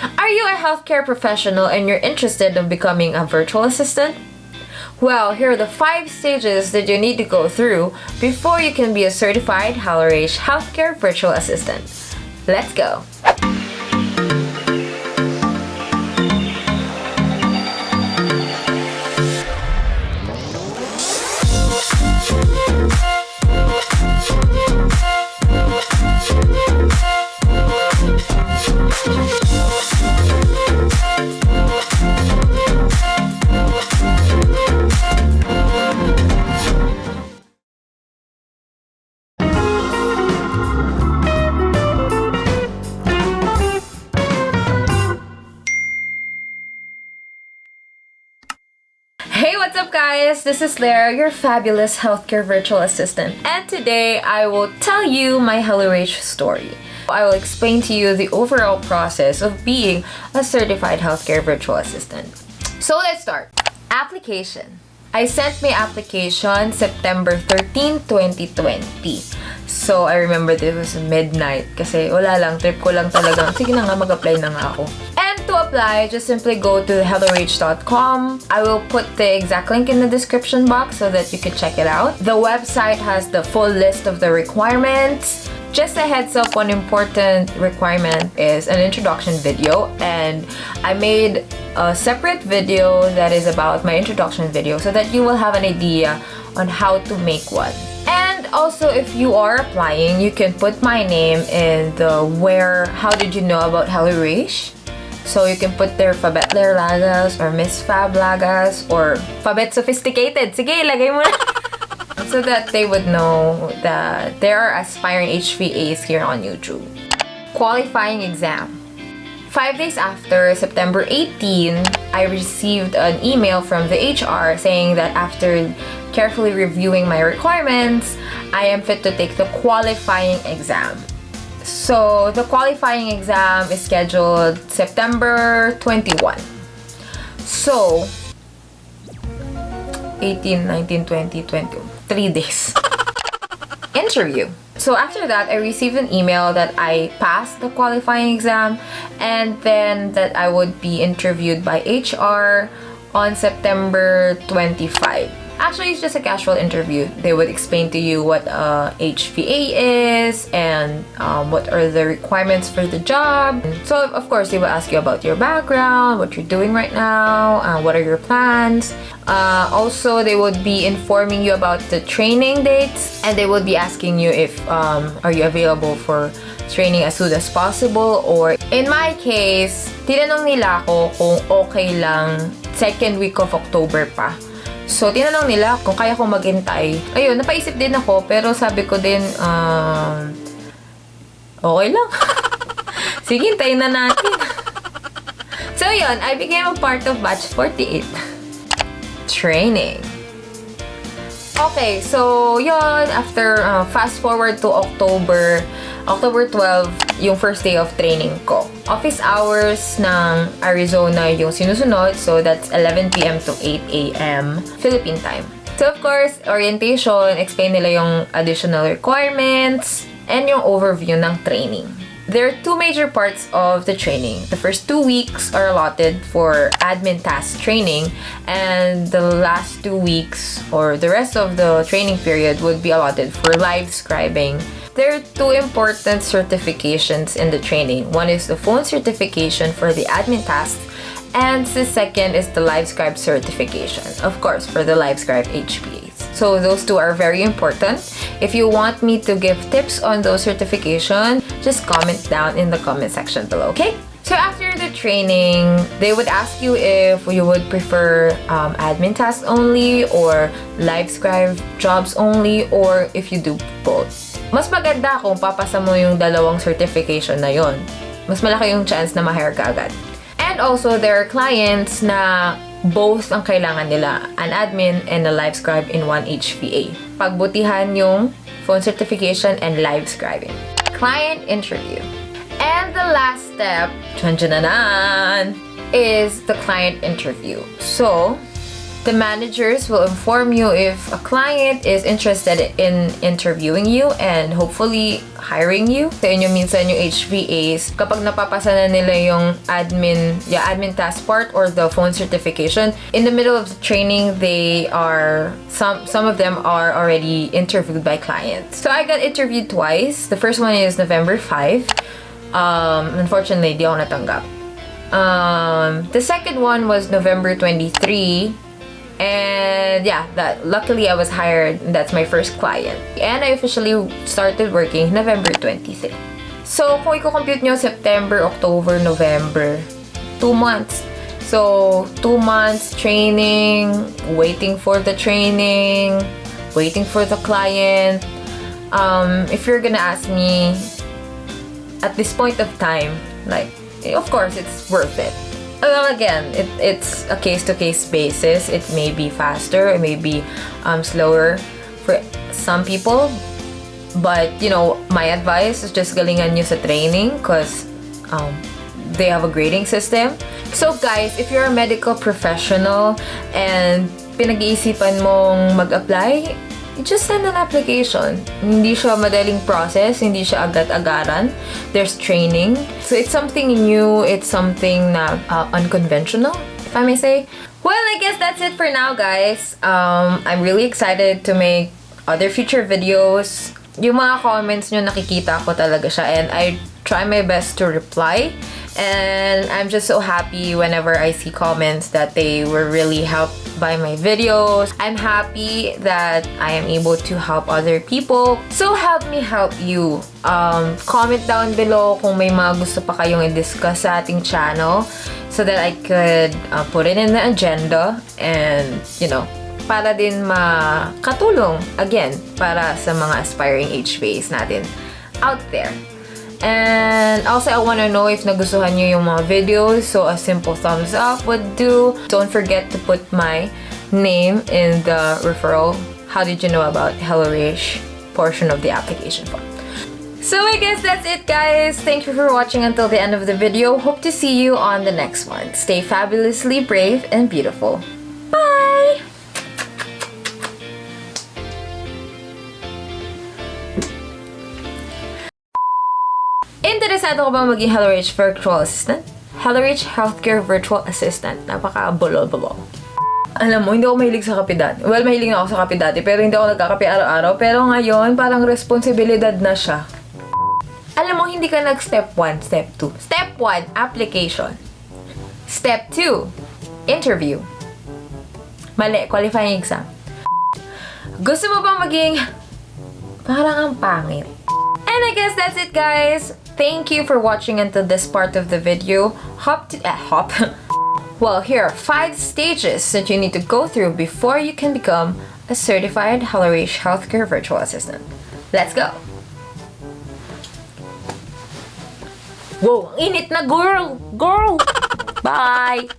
Are you a healthcare professional and you're interested in becoming a virtual assistant? Well, here are the 5 stages that you need to go through before you can be a certified Rache healthcare virtual assistant. Let's go! Hey, what's up guys? This is Lara, your fabulous healthcare virtual assistant, and today I will tell you my Rache story. I will explain to you the overall process of being a certified healthcare virtual assistant. So let's start. Application. I sent my application September 13, 2020. So I remember this was midnight kasi wala lang, trip ko lang talaga. Sige na nga, mag-apply na nga ako. To apply, just simply go to hellorache.com. I will put the exact link in the description box so that you can check it out. The website has the full list of the requirements. Just a heads up, one important requirement is an introduction video, and I made a separate video that is about my introduction video so that you will have an idea on how to make one. And also, if you are applying, you can put my name in the how did you know about Rache? So you can put there Fabb Lagas or Miss Fabb Lagas or Fabbet Sophisticated. Sige, lagay mo na. So that they would know that there are aspiring HVAs here on YouTube. Qualifying exam. 5 days after, September 18, I received an email from the HR saying that after carefully reviewing my requirements, I am fit to take the qualifying exam. So, the qualifying exam is scheduled September 21. So, 18, 19, 20, 21. 3 days. Interview. So, after that, I received an email that I passed the qualifying exam and then that I would be interviewed by HR on September 25. Actually, it's just a casual interview. They would explain to you what HVA is and what are the requirements for the job. So, of course, they will ask you about your background, what you're doing right now, what are your plans. Also, they would be informing you about the training dates, and they would be asking you if are you available for training as soon as possible, or in my case, tinanong nila ako kung okay lang second week of October pa. So, tinanong nila kung kaya kong maghintay. Ayun, napaisip din ako, pero sabi ko din, okay lang. Sige, hintayin na natin. So, yun, I became a part of batch 48. Training. Okay, so, yun, after fast forward to October 12, yung first day of training ko. Office hours ng Arizona yung sinusunod, so that's 11 p.m. to 8 a.m. Philippine time. So of course, orientation, explain nila yung additional requirements, and yung overview ng training. There are 2 major parts of the training. The first 2 weeks are allotted for admin task training, and the last 2 weeks, or the rest of the training period, would be allotted for live scribing. There are 2 important certifications in the training. One is the phone certification for the admin task, and the second is the LiveScribe certification, of course, for the LiveScribe HPAs. So those 2 are very important. If you want me to give tips on those certifications, just comment down in the comment section below, okay? So after the training, they would ask you if you would prefer admin tasks only or LiveScribe jobs only, or if you do both. Mas maganda kung papasa mo yung dalawang certification na yon. Mas malaki yung chance na ma-hire ka agad. And also, there are clients na both ang kailangan nila, an admin and a LiveScribe in one HVA. Pagbutihan yung phone certification and live scribing. Client interview. And the last step, is the client interview. So, The managers will inform you if a client is interested in interviewing you and hopefully hiring you. Sa inyo minsan yung HVAs, kapag napapasa na nila yung admin task part or the phone certification, in the middle of the training, some of them are already interviewed by clients. So I got interviewed twice. The first one is November 5. Unfortunately, di ako natanggap. The second one was November 23. And yeah, luckily I was hired. That's my first client. And I officially started working November 23. So, kung i-compute nyo, September, October, November, 2 months. So, 2 months training, waiting for the training, waiting for the client. If you're gonna ask me, at this point of time, like, of course, it's worth it. Well, again, it's a case-to-case basis. It may be faster, it may be slower for some people. But, my advice is just galingan nyo sa training because they have a grading system. So, guys, if you're a medical professional and pinag-iisipan mong mag-apply, you just send an application. Hindi siya madaling process, hindi siya agad-agaran. There's training. So it's something new, it's something na unconventional, if I may say. Well, I guess that's it for now, guys. I'm really excited to make other future videos. Yung mga comments nyo, nakikita ko talaga siya and I try my best to reply. And I'm just so happy whenever I see comments that they were really helped by my videos. I'm happy that I am able to help other people. So help me help you. Comment down below kung may mga gusto pa kayong i-discuss sa ating channel so that I could put it in the agenda and, para din makatulong again para sa mga aspiring HVAs natin out there. And also, I want to know if nagustuhan nyo yung mga videos. So, a simple thumbs up would do. Don't forget to put my name in the referral. How did you know about Hello Rache portion of the application form? So, I guess that's it, guys. Thank you for watching until the end of the video. Hope to see you on the next one. Stay fabulously brave and beautiful. Bye! Interesado ko bang maging Hello Rache Virtual Assistant? Hello Rache Healthcare Virtual Assistant. Napaka-bulol-bulol. Alam mo, hindi ako mahilig sa kape dati. Well, mahilig na ako sa kape dati, pero hindi ako nagkakape araw-araw. Pero ngayon, parang responsibilidad na siya. Alam mo, hindi ka nag-step 1, step 2. Step 1, application. Step 2, interview. Mali, qualifying exam. Gusto mo bang maging parang ang pangit? And I guess that's it, guys. Thank you for watching until this part of the video. Well, here are 5 stages that you need to go through before you can become a certified Hello Rache Healthcare Virtual Assistant. Let's go! Whoa, ang init na, girl! Girl! Bye!